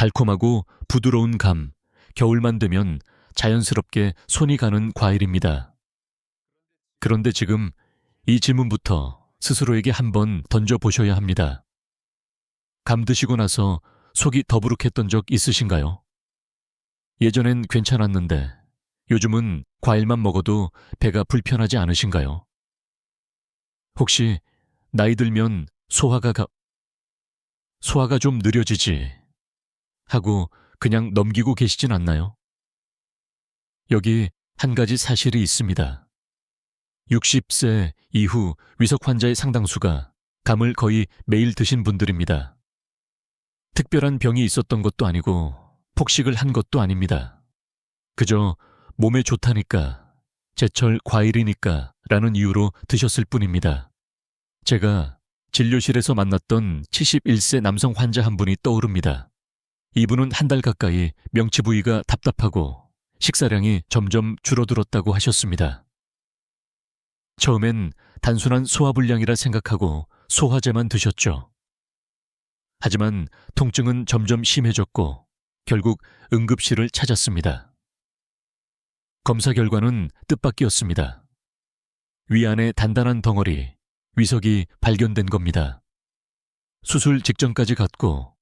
달콤하고 부드러운 감, 겨울만 되면 자연스럽게 손이 가는 과일입니다. 그런데 지금 이 질문부터 스스로에게 한번 던져보셔야 합니다. 감 드시고 나서 속이 더부룩했던 적 있으신가요? 예전엔 괜찮았는데 요즘은 과일만 먹어도 배가 불편하지 않으신가요? 혹시 나이 들면 소화가 좀 느려지지 하고 그냥 넘기고 계시진 않나요? 여기 한 가지 사실이 있습니다. 60세 이후 위석 환자의 상당수가 감을 거의 매일 드신 분들입니다. 특별한 병이 있었던 것도 아니고 폭식을 한 것도 아닙니다. 그저 몸에 좋다니까, 제철 과일이니까 라는 이유로 드셨을 뿐입니다. 제가 진료실에서 만났던 71세 남성 환자 한 분이 떠오릅니다. 이분은 한 달 가까이 명치 부위가 답답하고 식사량이 점점 줄어들었다고 하셨습니다. 처음엔 단순한 소화불량이라 생각하고 소화제만 드셨죠. 하지만 통증은 점점 심해졌고 결국 응급실을 찾았습니다. 검사 결과는 뜻밖이었습니다. 위 안에 단단한 덩어리, 위석이 발견된 겁니다. 수술 직전까지 갔고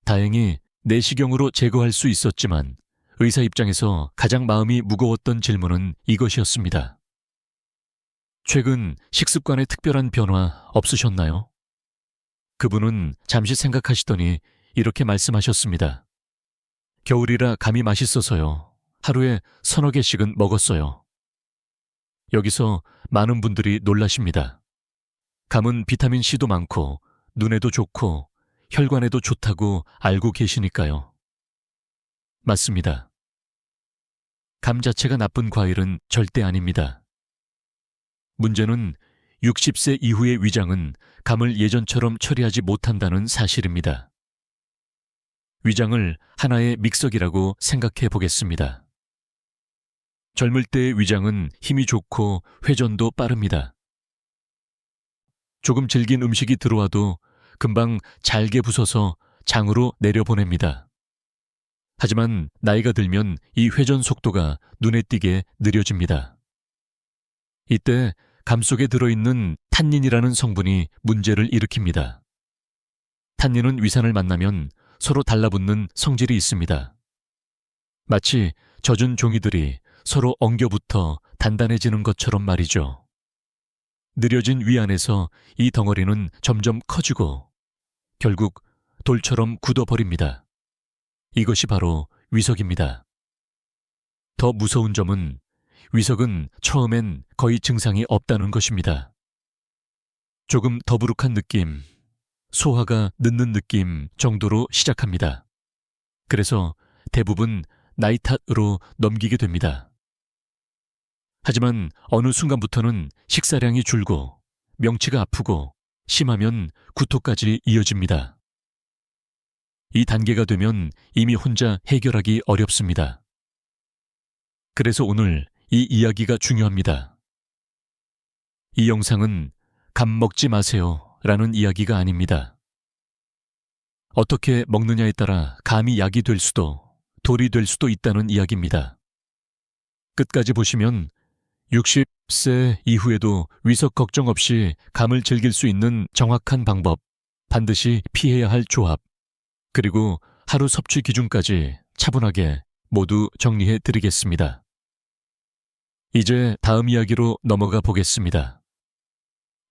다행히 내시경으로 제거할 수 있었지만 의사 입장에서 가장 마음이 무거웠던 질문은 이것이었습니다. 최근 식습관에 특별한 변화 없으셨나요? 그분은 잠시 생각하시더니 이렇게 말씀하셨습니다. 겨울이라 감이 맛있어서요. 하루에 3-4개씩은 먹었어요. 여기서 많은 분들이 놀라십니다. 감은 비타민C도 많고 눈에도 좋고 혈관에도 좋다고 알고 계시니까요. 맞습니다. 감 자체가 나쁜 과일은 절대 아닙니다. 문제는 60세 이후의 위장은 감을 예전처럼 처리하지 못한다는 사실입니다. 위장을 하나의 믹서기라고 생각해 보겠습니다. 젊을 때의 위장은 힘이 좋고 회전도 빠릅니다. 조금 질긴 음식이 들어와도 금방 잘게 부숴서 장으로 내려보냅니다. 하지만 나이가 들면 이 회전 속도가 눈에 띄게 느려집니다. 이때 감 속에 들어있는 탄닌이라는 성분이 문제를 일으킵니다. 탄닌은 위산을 만나면 서로 달라붙는 성질이 있습니다. 마치 젖은 종이들이 서로 엉겨붙어 단단해지는 것처럼 말이죠. 느려진 위 안에서 이 덩어리는 점점 커지고 결국 돌처럼 굳어버립니다. 이것이 바로 위석입니다. 더 무서운 점은 위석은 처음엔 거의 증상이 없다는 것입니다. 조금 더부룩한 느낌, 소화가 늦는 느낌 정도로 시작합니다. 그래서 대부분 나이 탓으로 넘기게 됩니다. 하지만 어느 순간부터는 식사량이 줄고 명치가 아프고 심하면 구토까지 이어집니다. 이 단계가 되면 이미 혼자 해결하기 어렵습니다. 그래서 오늘 이 이야기가 중요합니다. 이 영상은 감 먹지 마세요 라는 이야기가 아닙니다. 어떻게 먹느냐에 따라 감이 약이 될 수도 돌이 될 수도 있다는 이야기입니다. 끝까지 보시면 60세 이후에도 위석 걱정 없이 감을 즐길 수 있는 정확한 방법, 반드시 피해야 할 조합, 그리고 하루 섭취 기준까지 차분하게 모두 정리해 드리겠습니다. 이제 다음 이야기로 넘어가 보겠습니다.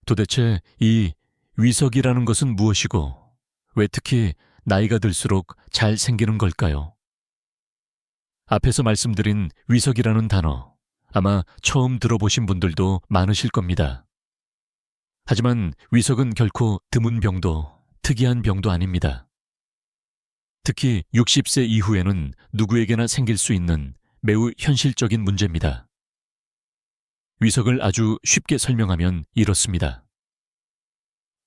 도대체 이 위석이라는 것은 무엇이고 왜 특히 나이가 들수록 잘 생기는 걸까요? 앞에서 말씀드린 위석이라는 단어, 아마 처음 들어보신 분들도 많으실 겁니다. 하지만 위석은 결코 드문 병도, 특이한 병도 아닙니다. 특히 60세 이후에는 누구에게나 생길 수 있는 매우 현실적인 문제입니다. 위석을 아주 쉽게 설명하면 이렇습니다.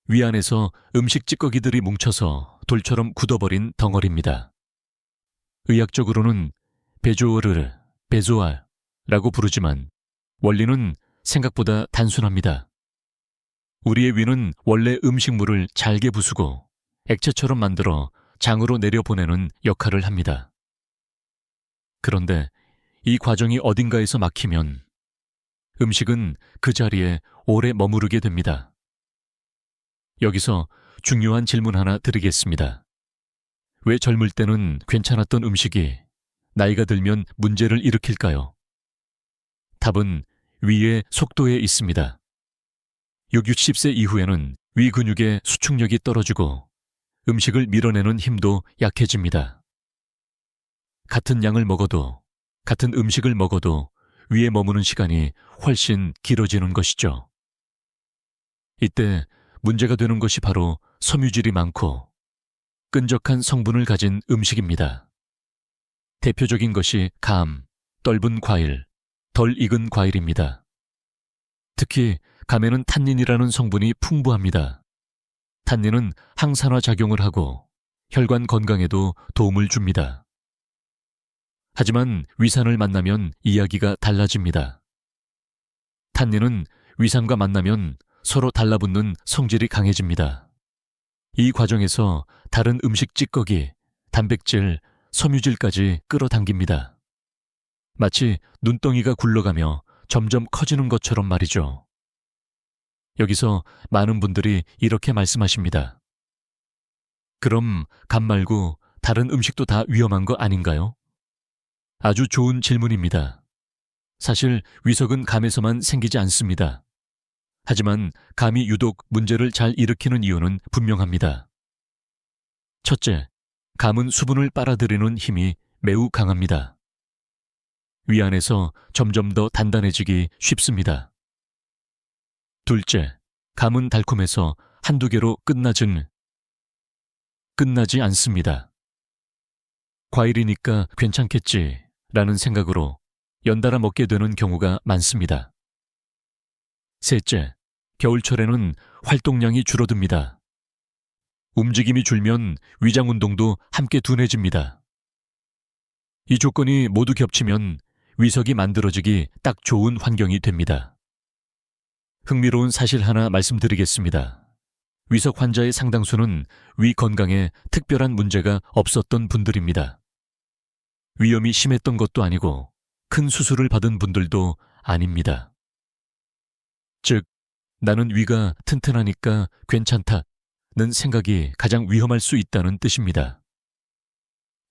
위 안에서 음식 찌꺼기들이 뭉쳐서 돌처럼 굳어버린 덩어리입니다. 의학적으로는 베조르르, 베조알라고 부르지만 원리는 생각보다 단순합니다. 우리의 위는 원래 음식물을 잘게 부수고 액체처럼 만들어 장으로 내려보내는 역할을 합니다. 그런데 이 과정이 어딘가에서 막히면 음식은 그 자리에 오래 머무르게 됩니다. 여기서 중요한 질문 하나 드리겠습니다. 왜 젊을 때는 괜찮았던 음식이 나이가 들면 문제를 일으킬까요? 답은 위의 속도에 있습니다. 60세 이후에는 위 근육의 수축력이 떨어지고 음식을 밀어내는 힘도 약해집니다. 같은 양을 먹어도, 같은 음식을 먹어도 위에 머무는 시간이 훨씬 길어지는 것이죠. 이때 문제가 되는 것이 바로 섬유질이 많고 끈적한 성분을 가진 음식입니다. 대표적인 것이 감, 떫은 과일, 덜 익은 과일입니다. 특히 감에는 탄닌이라는 성분이 풍부합니다. 탄닌은 항산화 작용을 하고 혈관 건강에도 도움을 줍니다. 하지만 위산을 만나면 이야기가 달라집니다. 탄닌은 위산과 만나면 서로 달라붙는 성질이 강해집니다. 이 과정에서 다른 음식 찌꺼기, 단백질, 섬유질까지 끌어당깁니다. 마치 눈덩이가 굴러가며 점점 커지는 것처럼 말이죠. 여기서 많은 분들이 이렇게 말씀하십니다. 그럼 감 말고 다른 음식도 다 위험한 거 아닌가요? 아주 좋은 질문입니다. 사실 위석은 감에서만 생기지 않습니다. 하지만 감이 유독 문제를 잘 일으키는 이유는 분명합니다. 첫째, 감은 수분을 빨아들이는 힘이 매우 강합니다. 위 안에서 점점 더 단단해지기 쉽습니다. 둘째, 감은 달콤해서 한두 개로 끝나지 않습니다. 과일이니까 괜찮겠지라는 생각으로 연달아 먹게 되는 경우가 많습니다. 셋째, 겨울철에는 활동량이 줄어듭니다. 움직임이 줄면 위장 운동도 함께 둔해집니다. 이 조건이 모두 겹치면 위석이 만들어지기 딱 좋은 환경이 됩니다. 흥미로운 사실 하나 말씀드리겠습니다. 위석 환자의 상당수는 위 건강에 특별한 문제가 없었던 분들입니다. 위염이 심했던 것도 아니고 큰 수술을 받은 분들도 아닙니다. 즉, 나는 위가 튼튼하니까 괜찮다는 생각이 가장 위험할 수 있다는 뜻입니다.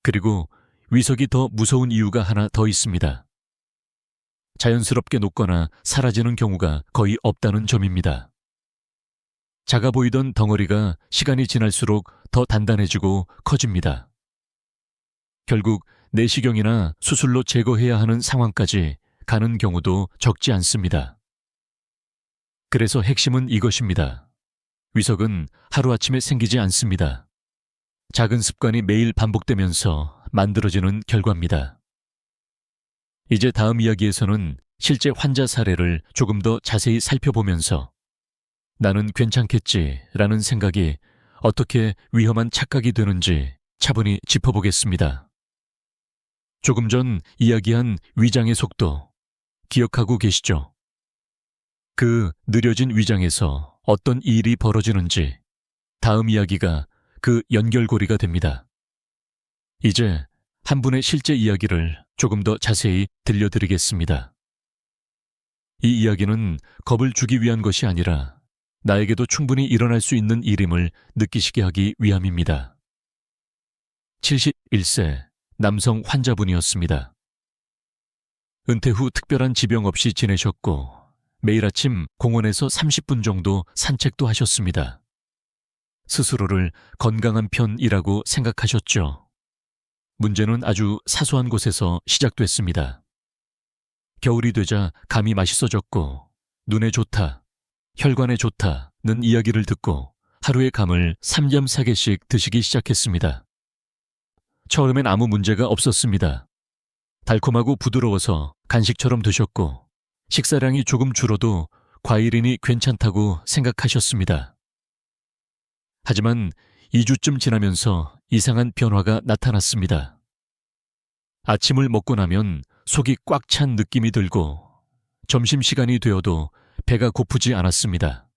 그리고 위석이 더 무서운 이유가 하나 더 있습니다. 자연스럽게 녹거나 사라지는 경우가 거의 없다는 점입니다. 작아 보이던 덩어리가 시간이 지날수록 더 단단해지고 커집니다. 결국 내시경이나 수술로 제거해야 하는 상황까지 가는 경우도 적지 않습니다. 그래서 핵심은 이것입니다. 위석은 하루아침에 생기지 않습니다. 작은 습관이 매일 반복되면서 만들어지는 결과입니다. 이제 다음 이야기에서는 실제 환자 사례를 조금 더 자세히 살펴보면서 나는 괜찮겠지라는 생각이 어떻게 위험한 착각이 되는지 차분히 짚어보겠습니다. 조금 전 이야기한 위장의 속도 기억하고 계시죠? 그 느려진 위장에서 어떤 일이 벌어지는지 다음 이야기가 그 연결고리가 됩니다. 이제 한 분의 실제 이야기를 조금 더 자세히 들려드리겠습니다. 이 이야기는 겁을 주기 위한 것이 아니라 나에게도 충분히 일어날 수 있는 일임을 느끼시게 하기 위함입니다. 71세 남성 환자분이었습니다. 은퇴 후 특별한 지병 없이 지내셨고 매일 아침 공원에서 30분 정도 산책도 하셨습니다. 스스로를 건강한 편이라고 생각하셨죠. 문제는 아주 사소한 곳에서 시작됐습니다. 겨울이 되자 감이 맛있어졌고 눈에 좋다, 혈관에 좋다는 이야기를 듣고 하루에 감을 3.4개씩 드시기 시작했습니다. 처음엔 아무 문제가 없었습니다. 달콤하고 부드러워서 간식처럼 드셨고 식사량이 조금 줄어도 과일이니 괜찮다고 생각하셨습니다. 하지만 2주쯤 지나면서 이상한 변화가 나타났습니다. 아침을 먹고 나면 속이 꽉 찬 느낌이 들고 점심시간이 되어도 배가 고프지 않았습니다.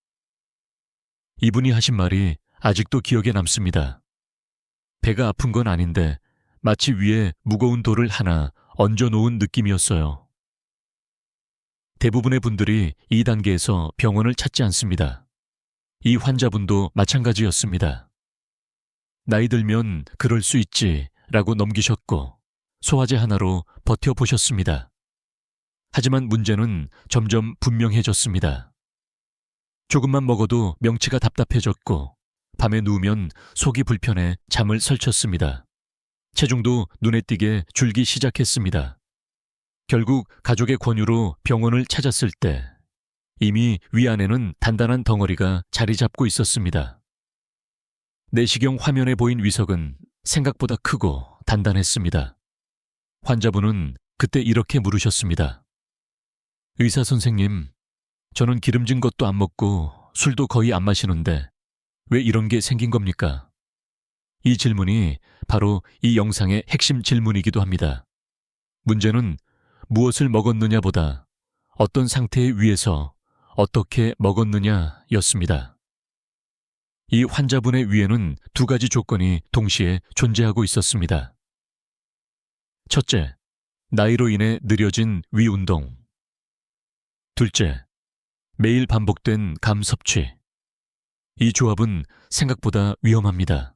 이분이 하신 말이 아직도 기억에 남습니다. 배가 아픈 건 아닌데 마치 위에 무거운 돌을 하나 얹어놓은 느낌이었어요. 대부분의 분들이 이 단계에서 병원을 찾지 않습니다. 이 환자분도 마찬가지였습니다. 나이 들면 그럴 수 있지 라고 넘기셨고 소화제 하나로 버텨보셨습니다. 하지만 문제는 점점 분명해졌습니다. 조금만 먹어도 명치가 답답해졌고 밤에 누우면 속이 불편해 잠을 설쳤습니다. 체중도 눈에 띄게 줄기 시작했습니다. 결국 가족의 권유로 병원을 찾았을 때 이미 위 안에는 단단한 덩어리가 자리 잡고 있었습니다. 내시경 화면에 보인 위석은 생각보다 크고 단단했습니다. 환자분은 그때 이렇게 물으셨습니다. 의사 선생님, 저는 기름진 것도 안 먹고 술도 거의 안 마시는데 왜 이런 게 생긴 겁니까? 이 질문이 바로 이 영상의 핵심 질문이기도 합니다. 문제는 무엇을 먹었느냐보다 어떤 상태에 위에서 어떻게 먹었느냐였습니다. 이 환자분의 위에는 두 가지 조건이 동시에 존재하고 있었습니다. 첫째, 나이로 인해 느려진 위 운동. 둘째, 매일 반복된 감 섭취. 이 조합은 생각보다 위험합니다.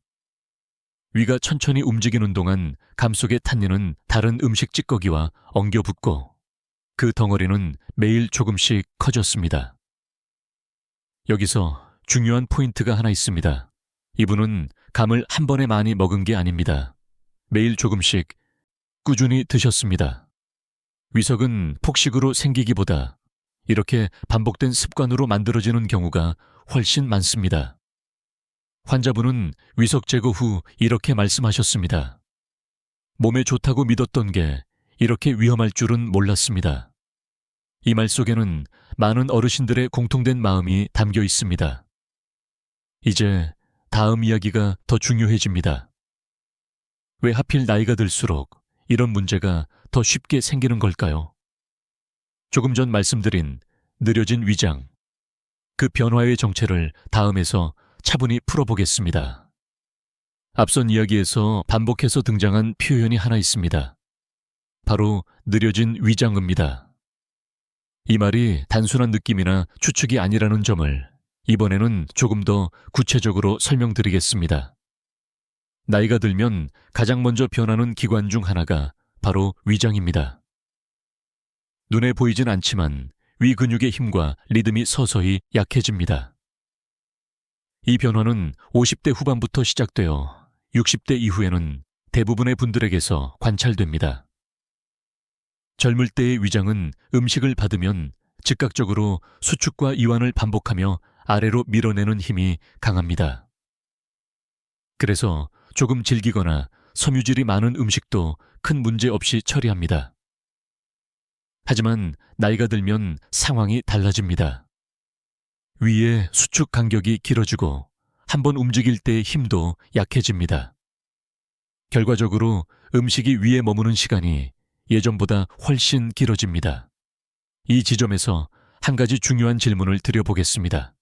위가 천천히 움직이는 동안 감 속의 탄닌은 다른 음식 찌꺼기와 엉겨붙고 그 덩어리는 매일 조금씩 커졌습니다. 여기서 중요한 포인트가 하나 있습니다. 이분은 감을 한 번에 많이 먹은 게 아닙니다. 매일 조금씩 꾸준히 드셨습니다. 위석은 폭식으로 생기기보다 이렇게 반복된 습관으로 만들어지는 경우가 훨씬 많습니다. 환자분은 위석 제거 후 이렇게 말씀하셨습니다. 몸에 좋다고 믿었던 게 이렇게 위험할 줄은 몰랐습니다. 이 말 속에는 많은 어르신들의 공통된 마음이 담겨 있습니다. 이제 다음 이야기가 더 중요해집니다. 왜 하필 나이가 들수록 이런 문제가 더 쉽게 생기는 걸까요? 조금 전 말씀드린 느려진 위장, 그 변화의 정체를 다음에서 차분히 풀어보겠습니다. 앞선 이야기에서 반복해서 등장한 표현이 하나 있습니다. 바로 느려진 위장입니다. 이 말이 단순한 느낌이나 추측이 아니라는 점을 이번에는 조금 더 구체적으로 설명드리겠습니다. 나이가 들면 가장 먼저 변하는 기관 중 하나가 바로 위장입니다. 눈에 보이진 않지만 위 근육의 힘과 리듬이 서서히 약해집니다. 이 변화는 50대 후반부터 시작되어 60대 이후에는 대부분의 분들에게서 관찰됩니다. 젊을 때의 위장은 음식을 받으면 즉각적으로 수축과 이완을 반복하며 아래로 밀어내는 힘이 강합니다. 그래서 조금 질기거나 섬유질이 많은 음식도 큰 문제 없이 처리합니다. 하지만 나이가 들면 상황이 달라집니다. 위의 수축 간격이 길어지고 한번 움직일 때의 힘도 약해집니다. 결과적으로 음식이 위에 머무는 시간이 예전보다 훨씬 길어집니다. 이 지점에서 한 가지 중요한 질문을 드려보겠습니다.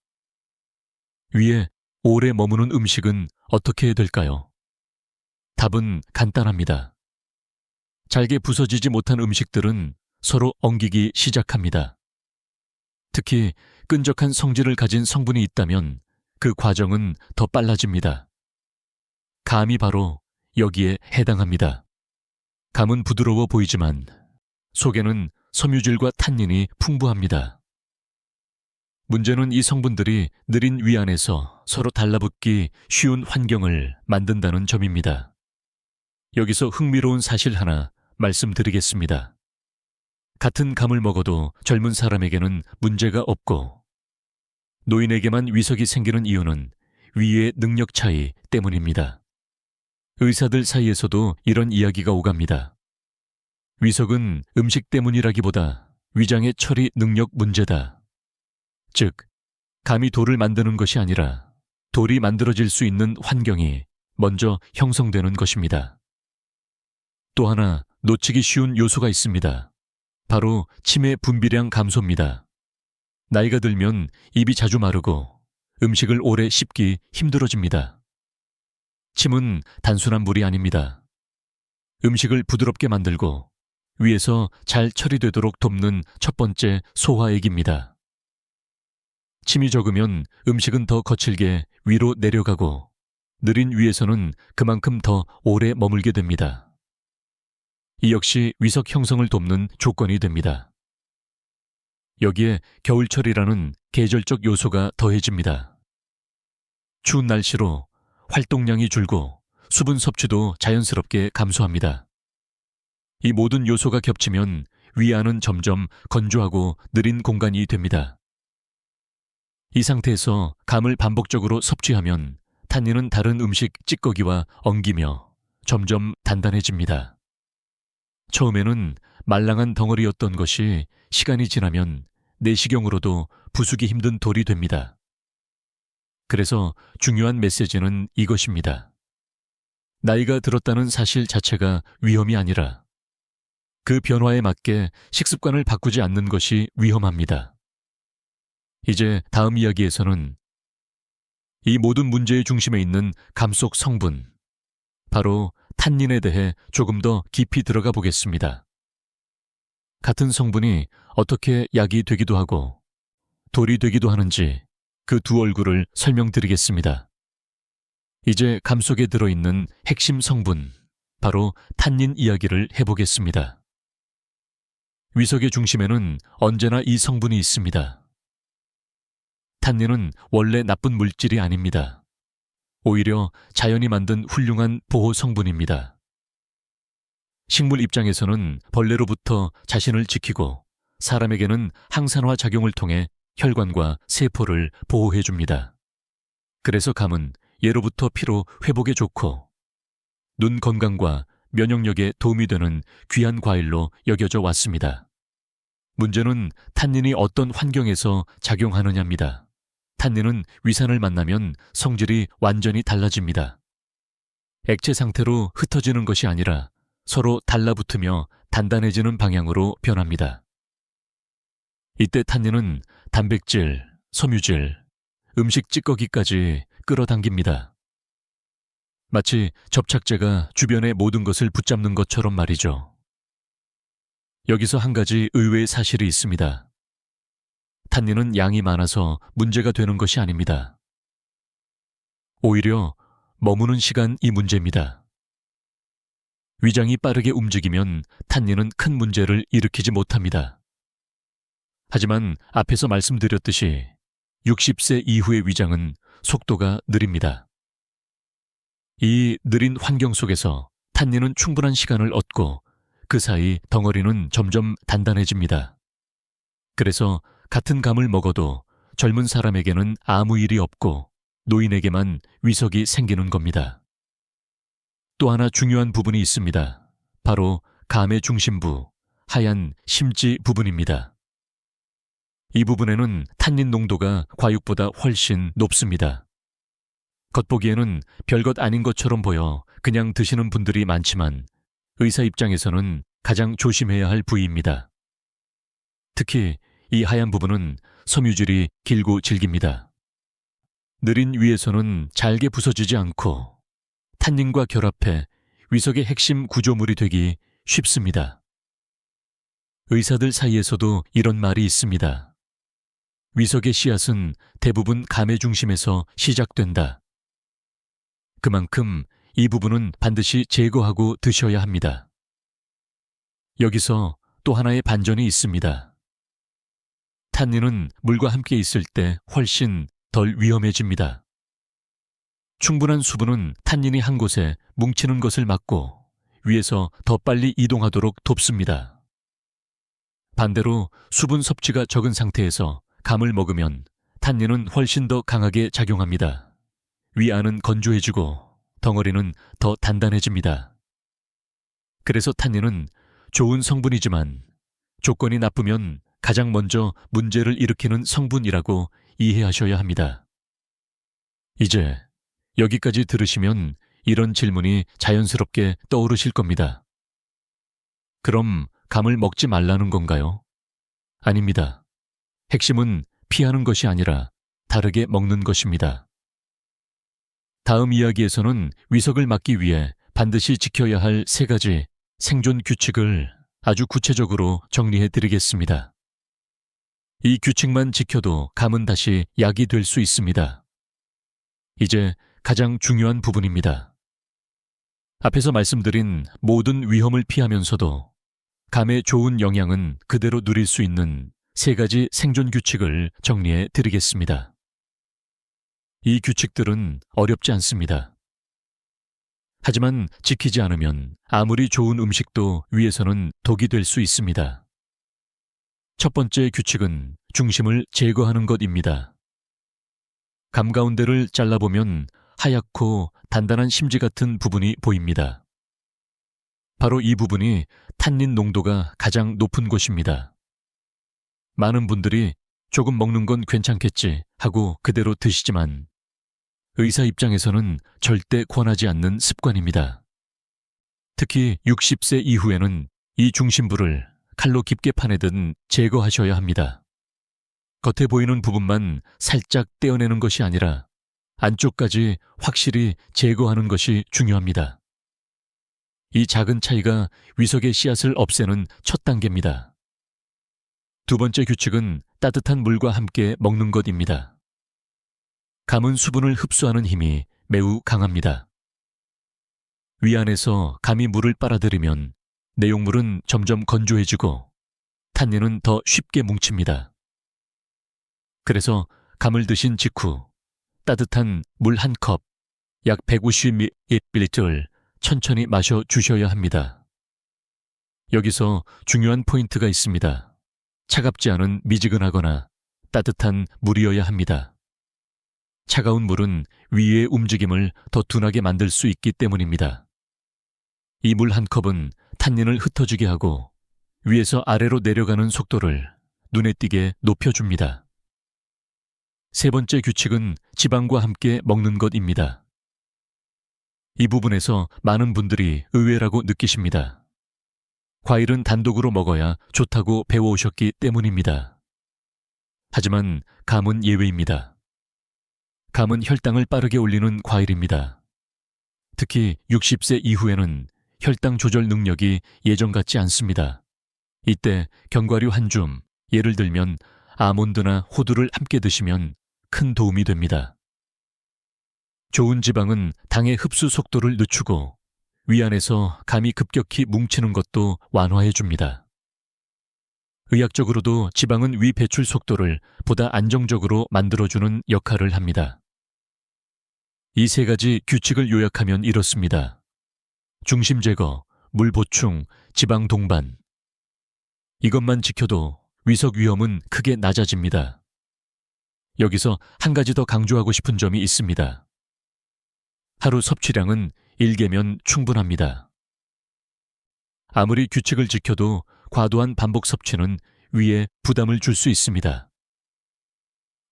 위에 오래 머무는 음식은 어떻게 될까요? 답은 간단합니다. 잘게 부서지지 못한 음식들은 서로 엉기기 시작합니다. 특히 끈적한 성질을 가진 성분이 있다면 그 과정은 더 빨라집니다. 감이 바로 여기에 해당합니다. 감은 부드러워 보이지만 속에는 섬유질과 탄닌이 풍부합니다. 문제는 이 성분들이 느린 위 안에서 서로 달라붙기 쉬운 환경을 만든다는 점입니다. 여기서 흥미로운 사실 하나 말씀드리겠습니다. 같은 감을 먹어도 젊은 사람에게는 문제가 없고 노인에게만 위석이 생기는 이유는 위의 능력 차이 때문입니다. 의사들 사이에서도 이런 이야기가 오갑니다. 위석은 음식 때문이라기보다 위장의 처리 능력 문제다. 즉, 감이 돌을 만드는 것이 아니라 돌이 만들어질 수 있는 환경이 먼저 형성되는 것입니다. 또 하나 놓치기 쉬운 요소가 있습니다. 바로 치매 분비량 감소입니다. 나이가 들면 입이 자주 마르고 음식을 오래 씹기 힘들어집니다. 침은 단순한 물이 아닙니다. 음식을 부드럽게 만들고 위에서 잘 처리되도록 돕는 첫 번째 소화액입니다. 침이 적으면 음식은 더 거칠게 위로 내려가고 느린 위에서는 그만큼 더 오래 머물게 됩니다. 이 역시 위석 형성을 돕는 조건이 됩니다. 여기에 겨울철이라는 계절적 요소가 더해집니다. 추운 날씨로 활동량이 줄고 수분 섭취도 자연스럽게 감소합니다. 이 모든 요소가 겹치면 위안은 점점 건조하고 느린 공간이 됩니다. 이 상태에서 감을 반복적으로 섭취하면 탄닌은 다른 음식 찌꺼기와 엉기며 점점 단단해집니다. 처음에는 말랑한 덩어리였던 것이 시간이 지나면 내시경으로도 부수기 힘든 돌이 됩니다. 그래서 중요한 메시지는 이것입니다. 나이가 들었다는 사실 자체가 위험이 아니라 그 변화에 맞게 식습관을 바꾸지 않는 것이 위험합니다. 이제 다음 이야기에서는 이 모든 문제의 중심에 있는 감속 성분, 바로 탄닌에 대해 조금 더 깊이 들어가 보겠습니다. 같은 성분이 어떻게 약이 되기도 하고 돌이 되기도 하는지 그 두 얼굴을 설명드리겠습니다. 이제 감 속에 들어있는 핵심 성분, 바로 탄닌 이야기를 해보겠습니다. 위석의 중심에는 언제나 이 성분이 있습니다. 탄닌은 원래 나쁜 물질이 아닙니다. 오히려 자연이 만든 훌륭한 보호 성분입니다. 식물 입장에서는 벌레로부터 자신을 지키고 사람에게는 항산화 작용을 통해 혈관과 세포를 보호해줍니다. 그래서 감은 예로부터 피로 회복에 좋고 눈 건강과 면역력에 도움이 되는 귀한 과일로 여겨져 왔습니다. 문제는 탄닌이 어떤 환경에서 작용하느냐입니다. 탄닌은 위산을 만나면 성질이 완전히 달라집니다. 액체 상태로 흩어지는 것이 아니라 서로 달라붙으며 단단해지는 방향으로 변합니다. 이때 탄닌은 단백질, 섬유질, 음식 찌꺼기까지 끌어당깁니다. 마치 접착제가 주변의 모든 것을 붙잡는 것처럼 말이죠. 여기서 한 가지 의외의 사실이 있습니다. 탄닌은 양이 많아서 문제가 되는 것이 아닙니다. 오히려 머무는 시간이 문제입니다. 위장이 빠르게 움직이면 탄닌은 큰 문제를 일으키지 못합니다. 하지만 앞에서 말씀드렸듯이 60세 이후의 위장은 속도가 느립니다. 이 느린 환경 속에서 탄닌은 충분한 시간을 얻고 그 사이 덩어리는 점점 단단해집니다. 그래서 같은 감을 먹어도 젊은 사람에게는 아무 일이 없고 노인에게만 위석이 생기는 겁니다. 또 하나 중요한 부분이 있습니다. 바로 감의 중심부, 하얀 심지 부분입니다. 이 부분에는 탄닌 농도가 과육보다 훨씬 높습니다. 겉보기에는 별것 아닌 것처럼 보여 그냥 드시는 분들이 많지만 의사 입장에서는 가장 조심해야 할 부위입니다. 특히 이 하얀 부분은 섬유질이 길고 질깁니다. 느린 위에서는 잘게 부서지지 않고 탄닌과 결합해 위석의 핵심 구조물이 되기 쉽습니다. 의사들 사이에서도 이런 말이 있습니다. 위석의 씨앗은 대부분 감의 중심에서 시작된다. 그만큼 이 부분은 반드시 제거하고 드셔야 합니다. 여기서 또 하나의 반전이 있습니다. 탄닌은 물과 함께 있을 때 훨씬 덜 위험해집니다. 충분한 수분은 탄닌이 한 곳에 뭉치는 것을 막고 위에서 더 빨리 이동하도록 돕습니다. 반대로 수분 섭취가 적은 상태에서 감을 먹으면 탄닌은 훨씬 더 강하게 작용합니다. 위안은 건조해지고 덩어리는 더 단단해집니다. 그래서 탄닌은 좋은 성분이지만 조건이 나쁘면 가장 먼저 문제를 일으키는 성분이라고 이해하셔야 합니다. 이제 여기까지 들으시면 이런 질문이 자연스럽게 떠오르실 겁니다. 그럼 감을 먹지 말라는 건가요? 아닙니다. 핵심은 피하는 것이 아니라 다르게 먹는 것입니다. 다음 이야기에서는 위석을 막기 위해 반드시 지켜야 할 3가지 생존 규칙을 아주 구체적으로 정리해 드리겠습니다. 이 규칙만 지켜도 감은 다시 약이 될 수 있습니다. 이제 가장 중요한 부분입니다. 앞에서 말씀드린 모든 위험을 피하면서도 감의 좋은 영양은 그대로 누릴 수 있는 3가지 생존 규칙을 정리해 드리겠습니다. 이 규칙들은 어렵지 않습니다. 하지만 지키지 않으면 아무리 좋은 음식도 위에서는 독이 될 수 있습니다. 첫 번째 규칙은 중심을 제거하는 것입니다. 감 가운데를 잘라보면 하얗고 단단한 심지 같은 부분이 보입니다. 바로 이 부분이 탄닌 농도가 가장 높은 곳입니다. 많은 분들이 조금 먹는 건 괜찮겠지 하고 그대로 드시지만 의사 입장에서는 절대 권하지 않는 습관입니다. 특히 60세 이후에는 이 중심부를 칼로 깊게 파내든 제거하셔야 합니다. 겉에 보이는 부분만 살짝 떼어내는 것이 아니라 안쪽까지 확실히 제거하는 것이 중요합니다. 이 작은 차이가 위석의 씨앗을 없애는 첫 단계입니다. 두 번째 규칙은 따뜻한 물과 함께 먹는 것입니다. 감은 수분을 흡수하는 힘이 매우 강합니다. 위 안에서 감이 물을 빨아들이면 내용물은 점점 건조해지고 탄닌은 더 쉽게 뭉칩니다. 그래서 감을 드신 직후 따뜻한 물 1컵, 약 150ml를 천천히 마셔 주셔야 합니다. 여기서 중요한 포인트가 있습니다. 차갑지 않은 미지근하거나 따뜻한 물이어야 합니다. 차가운 물은 위의 움직임을 더 둔하게 만들 수 있기 때문입니다. 이 물 1컵은 탄닌을 흩어지게 하고 위에서 아래로 내려가는 속도를 눈에 띄게 높여줍니다. 세 번째 규칙은 지방과 함께 먹는 것입니다. 이 부분에서 많은 분들이 의외라고 느끼십니다. 과일은 단독으로 먹어야 좋다고 배워오셨기 때문입니다. 하지만 감은 예외입니다. 감은 혈당을 빠르게 올리는 과일입니다. 특히 60세 이후에는 혈당 조절 능력이 예전 같지 않습니다. 이때 견과류 한 줌, 예를 들면 아몬드나 호두를 함께 드시면 큰 도움이 됩니다. 좋은 지방은 당의 흡수 속도를 늦추고 위 안에서 감이 급격히 뭉치는 것도 완화해 줍니다. 의학적으로도 지방은 위 배출 속도를 보다 안정적으로 만들어주는 역할을 합니다. 이 3가지 규칙을 요약하면 이렇습니다. 중심 제거, 물 보충, 지방 동반. 이것만 지켜도 위석 위험은 크게 낮아집니다. 여기서 한 가지 더 강조하고 싶은 점이 있습니다. 하루 섭취량은 1개면 충분합니다. 아무리 규칙을 지켜도 과도한 반복 섭취는 위에 부담을 줄 수 있습니다.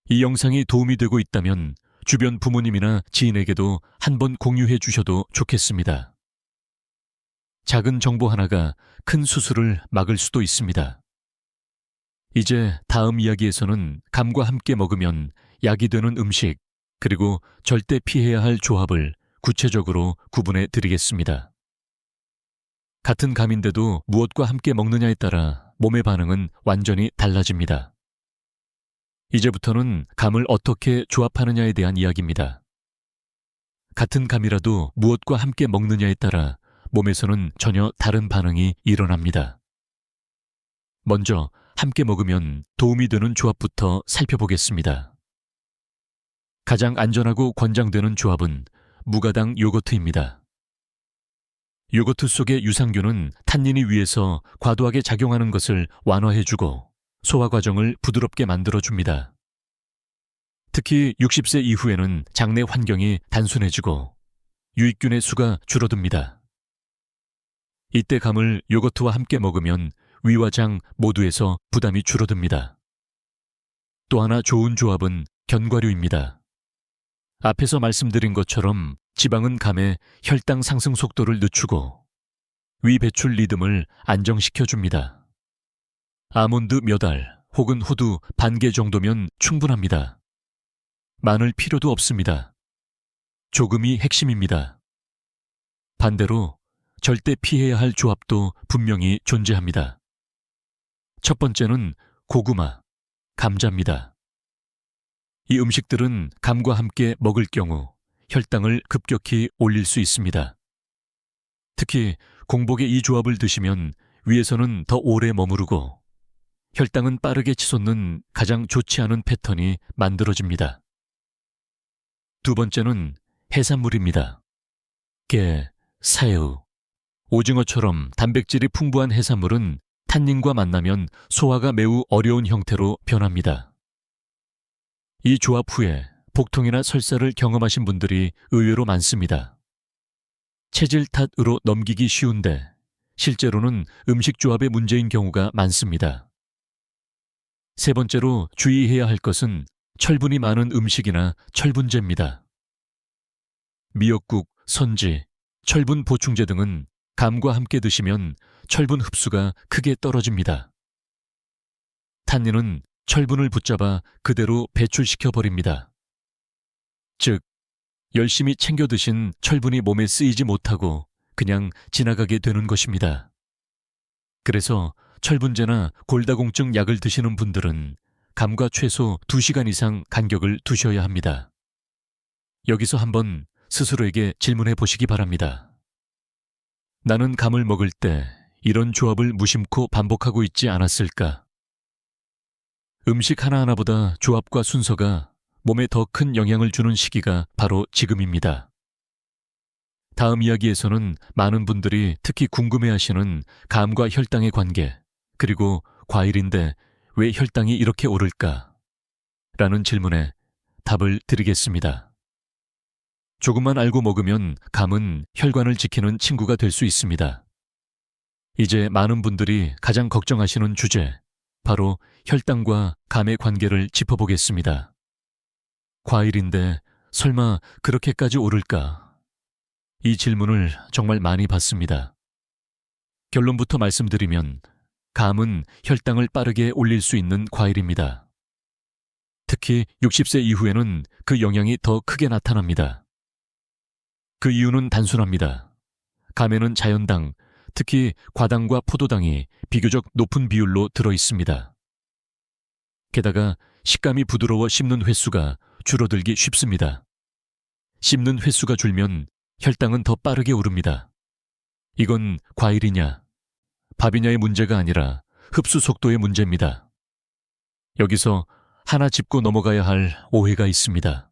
이 영상이 도움이 되고 있다면 주변 부모님이나 지인에게도 한번 공유해 주셔도 좋겠습니다. 작은 정보 하나가 큰 수술을 막을 수도 있습니다. 이제 다음 이야기에서는 감과 함께 먹으면 약이 되는 음식, 그리고 절대 피해야 할 조합을 구체적으로 구분해 드리겠습니다. 같은 감인데도 무엇과 함께 먹느냐에 따라 몸의 반응은 완전히 달라집니다. 이제부터는 감을 어떻게 조합하느냐에 대한 이야기입니다. 같은 감이라도 무엇과 함께 먹느냐에 따라 몸에서는 전혀 다른 반응이 일어납니다. 먼저 함께 먹으면 도움이 되는 조합부터 살펴보겠습니다. 가장 안전하고 권장되는 조합은 무가당 요거트입니다. 요거트 속의 유산균은 탄닌이 위에서 과도하게 작용하는 것을 완화해주고 소화 과정을 부드럽게 만들어줍니다. 특히 60세 이후에는 장내 환경이 단순해지고 유익균의 수가 줄어듭니다. 이때 감을 요거트와 함께 먹으면 위와 장 모두에서 부담이 줄어듭니다. 또 하나 좋은 조합은 견과류입니다. 앞에서 말씀드린 것처럼 지방은 감의 혈당 상승 속도를 늦추고 위 배출 리듬을 안정시켜줍니다. 아몬드 몇 알 혹은 호두 반 개 정도면 충분합니다. 많을 필요도 없습니다. 조금이 핵심입니다. 반대로 절대 피해야 할 조합도 분명히 존재합니다. 첫 번째는 고구마, 감자입니다. 이 음식들은 감과 함께 먹을 경우 혈당을 급격히 올릴 수 있습니다. 특히 공복에 이 조합을 드시면 위에서는 더 오래 머무르고 혈당은 빠르게 치솟는 가장 좋지 않은 패턴이 만들어집니다. 두 번째는 해산물입니다. 게, 새우, 오징어처럼 단백질이 풍부한 해산물은 탄닌과 만나면 소화가 매우 어려운 형태로 변합니다. 이 조합 후에 복통이나 설사를 경험하신 분들이 의외로 많습니다. 체질 탓으로 넘기기 쉬운데 실제로는 음식 조합의 문제인 경우가 많습니다. 세 번째로 주의해야 할 것은 철분이 많은 음식이나 철분제입니다. 미역국, 선지, 철분 보충제 등은 감과 함께 드시면 철분 흡수가 크게 떨어집니다. 탄닌은 철분을 붙잡아 그대로 배출시켜 버립니다. 즉, 열심히 챙겨 드신 철분이 몸에 쓰이지 못하고 그냥 지나가게 되는 것입니다. 그래서 철분제나 골다공증 약을 드시는 분들은 감과 최소 2시간 이상 간격을 두셔야 합니다. 여기서 한번 스스로에게 질문해 보시기 바랍니다. 나는 감을 먹을 때 이런 조합을 무심코 반복하고 있지 않았을까? 음식 하나하나보다 조합과 순서가 몸에 더 큰 영향을 주는 시기가 바로 지금입니다. 다음 이야기에서는 많은 분들이 특히 궁금해하시는 감과 혈당의 관계, 그리고 과일인데 왜 혈당이 이렇게 오를까? 라는 질문에 답을 드리겠습니다. 조금만 알고 먹으면 감은 혈관을 지키는 친구가 될 수 있습니다. 이제 많은 분들이 가장 걱정하시는 주제, 바로 혈당과 감의 관계를 짚어보겠습니다. 과일인데 설마 그렇게까지 오를까? 이 질문을 정말 많이 받습니다. 결론부터 말씀드리면 감은 혈당을 빠르게 올릴 수 있는 과일입니다. 특히 60세 이후에는 그 영향이 더 크게 나타납니다. 그 이유는 단순합니다. 감에는 자연당, 특히 과당과 포도당이 비교적 높은 비율로 들어 있습니다. 게다가 식감이 부드러워 씹는 횟수가 줄어들기 쉽습니다. 씹는 횟수가 줄면 혈당은 더 빠르게 오릅니다. 이건 과일이냐, 밥이냐의 문제가 아니라 흡수 속도의 문제입니다. 여기서 하나 짚고 넘어가야 할 오해가 있습니다.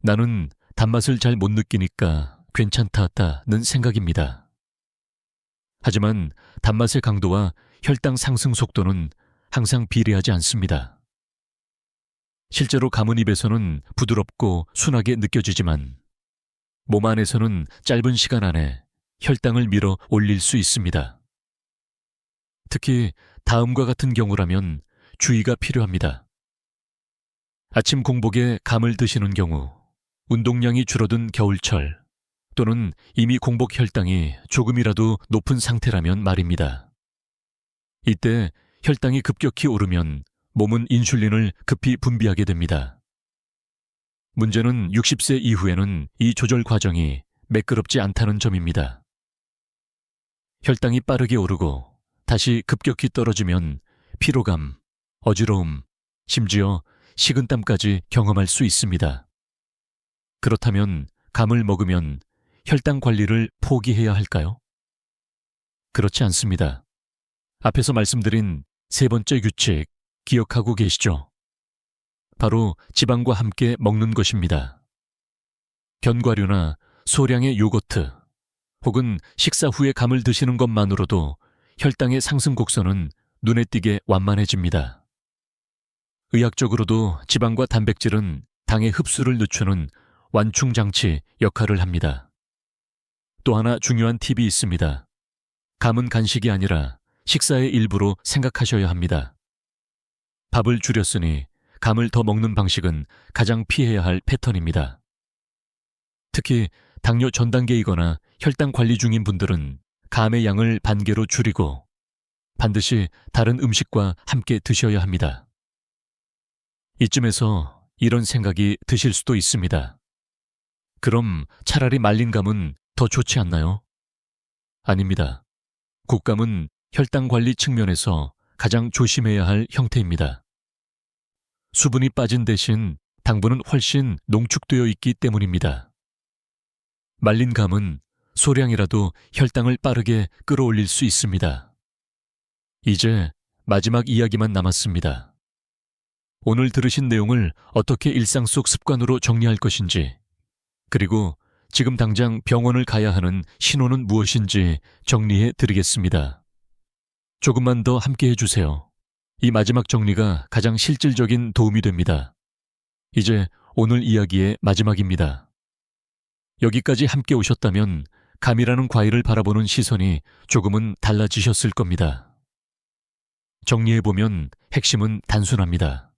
나는 단맛을 잘 못 느끼니까 괜찮다는 생각입니다. 하지만 단맛의 강도와 혈당 상승 속도는 항상 비례하지 않습니다. 실제로 감은 입에서는 부드럽고 순하게 느껴지지만 몸 안에서는 짧은 시간 안에 혈당을 밀어 올릴 수 있습니다. 특히 다음과 같은 경우라면 주의가 필요합니다. 아침 공복에 감을 드시는 경우, 운동량이 줄어든 겨울철 또는 이미 공복 혈당이 조금이라도 높은 상태라면 말입니다. 이때 혈당이 급격히 오르면 몸은 인슐린을 급히 분비하게 됩니다. 문제는 60세 이후에는 이 조절 과정이 매끄럽지 않다는 점입니다. 혈당이 빠르게 오르고 다시 급격히 떨어지면 피로감, 어지러움, 심지어 식은땀까지 경험할 수 있습니다. 그렇다면 감을 먹으면 혈당 관리를 포기해야 할까요? 그렇지 않습니다. 앞에서 말씀드린 세 번째 규칙 기억하고 계시죠? 바로 지방과 함께 먹는 것입니다. 견과류나 소량의 요거트 혹은 식사 후에 감을 드시는 것만으로도 혈당의 상승 곡선은 눈에 띄게 완만해집니다. 의학적으로도 지방과 단백질은 당의 흡수를 늦추는 완충장치 역할을 합니다. 또 하나 중요한 팁이 있습니다. 감은 간식이 아니라 식사의 일부로 생각하셔야 합니다. 밥을 줄였으니 감을 더 먹는 방식은 가장 피해야 할 패턴입니다. 특히 당뇨 전 단계이거나 혈당 관리 중인 분들은 감의 양을 반개로 줄이고 반드시 다른 음식과 함께 드셔야 합니다. 이쯤에서 이런 생각이 드실 수도 있습니다. 그럼 차라리 말린 감은 더 좋지 않나요? 아닙니다. 국감은 혈당 관리 측면에서 가장 조심해야 할 형태입니다. 수분이 빠진 대신 당분은 훨씬 농축되어 있기 때문입니다. 말린 감은 소량이라도 혈당을 빠르게 끌어올릴 수 있습니다. 이제 마지막 이야기만 남았습니다. 오늘 들으신 내용을 어떻게 일상 속 습관으로 정리할 것인지, 그리고 지금 당장 병원을 가야 하는 신호는 무엇인지 정리해 드리겠습니다. 조금만 더 함께 해주세요. 이 마지막 정리가 가장 실질적인 도움이 됩니다. 이제 오늘 이야기의 마지막입니다. 여기까지 함께 오셨다면 감이라는 과일을 바라보는 시선이 조금은 달라지셨을 겁니다. 정리해보면 핵심은 단순합니다.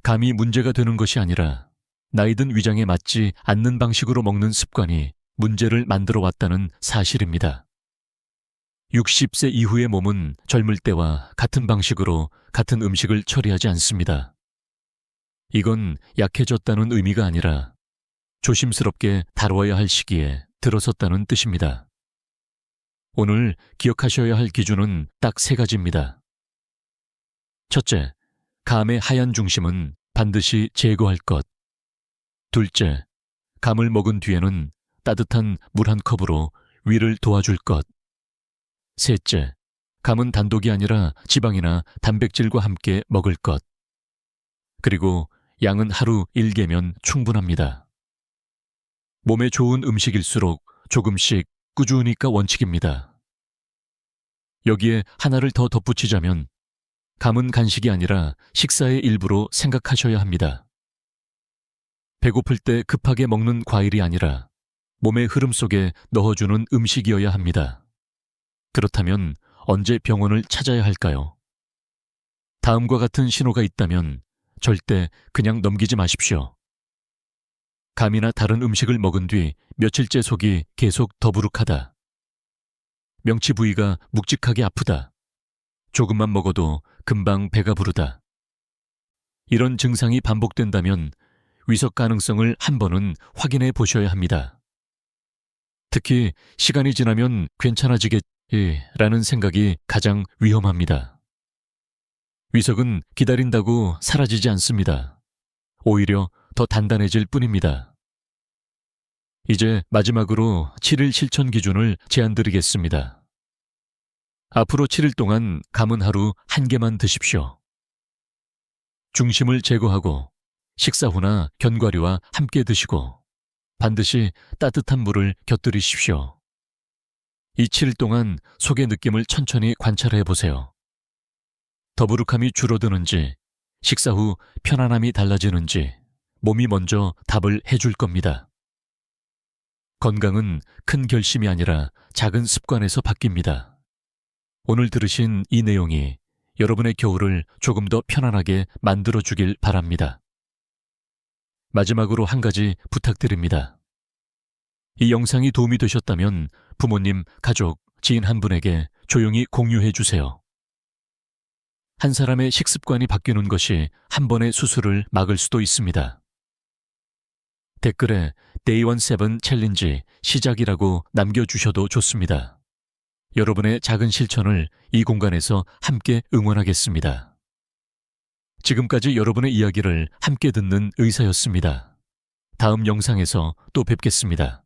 감이 문제가 되는 것이 아니라 나이든 위장에 맞지 않는 방식으로 먹는 습관이 문제를 만들어 왔다는 사실입니다. 60세 이후의 몸은 젊을 때와 같은 방식으로 같은 음식을 처리하지 않습니다. 이건 약해졌다는 의미가 아니라 조심스럽게 다뤄야 할 시기에 들어섰다는 뜻입니다. 오늘 기억하셔야 할 기준은 딱 3가지입니다. 첫째, 감의 하얀 중심은 반드시 제거할 것. 둘째, 감을 먹은 뒤에는 따뜻한 물 한 컵으로 위를 도와줄 것. 셋째, 감은 단독이 아니라 지방이나 단백질과 함께 먹을 것. 그리고 양은 하루 1개면 충분합니다. 몸에 좋은 음식일수록 조금씩 꾸준히가 원칙입니다. 여기에 하나를 더 덧붙이자면 감은 간식이 아니라 식사의 일부로 생각하셔야 합니다. 배고플 때 급하게 먹는 과일이 아니라 몸의 흐름 속에 넣어주는 음식이어야 합니다. 그렇다면 언제 병원을 찾아야 할까요? 다음과 같은 신호가 있다면 절대 그냥 넘기지 마십시오. 감이나 다른 음식을 먹은 뒤 며칠째 속이 계속 더부룩하다. 명치 부위가 묵직하게 아프다. 조금만 먹어도 금방 배가 부르다. 이런 증상이 반복된다면 위석 가능성을 한 번은 확인해 보셔야 합니다. 특히 시간이 지나면 괜찮아지겠지라는 생각이 가장 위험합니다. 위석은 기다린다고 사라지지 않습니다. 오히려 더 단단해질 뿐입니다. 이제 마지막으로 7일 실천 기준을 제안드리겠습니다. 앞으로 7일 동안 감은 하루 1개만 드십시오. 중심을 제거하고 식사 후나 견과류와 함께 드시고 반드시 따뜻한 물을 곁들이십시오. 이 7일 동안 속의 느낌을 천천히 관찰해 보세요. 더부룩함이 줄어드는지, 식사 후 편안함이 달라지는지 몸이 먼저 답을 해줄 겁니다. 건강은 큰 결심이 아니라 작은 습관에서 바뀝니다. 오늘 들으신 이 내용이 여러분의 겨울을 조금 더 편안하게 만들어주길 바랍니다. 마지막으로 한 가지 부탁드립니다. 이 영상이 도움이 되셨다면 부모님, 가족, 지인 한 분에게 조용히 공유해 주세요. 한 사람의 식습관이 바뀌는 것이 한 번의 수술을 막을 수도 있습니다. 댓글에 Day 17 챌린지 시작이라고 남겨주셔도 좋습니다. 여러분의 작은 실천을 이 공간에서 함께 응원하겠습니다. 지금까지 여러분의 이야기를 함께 듣는 의사였습니다. 다음 영상에서 또 뵙겠습니다.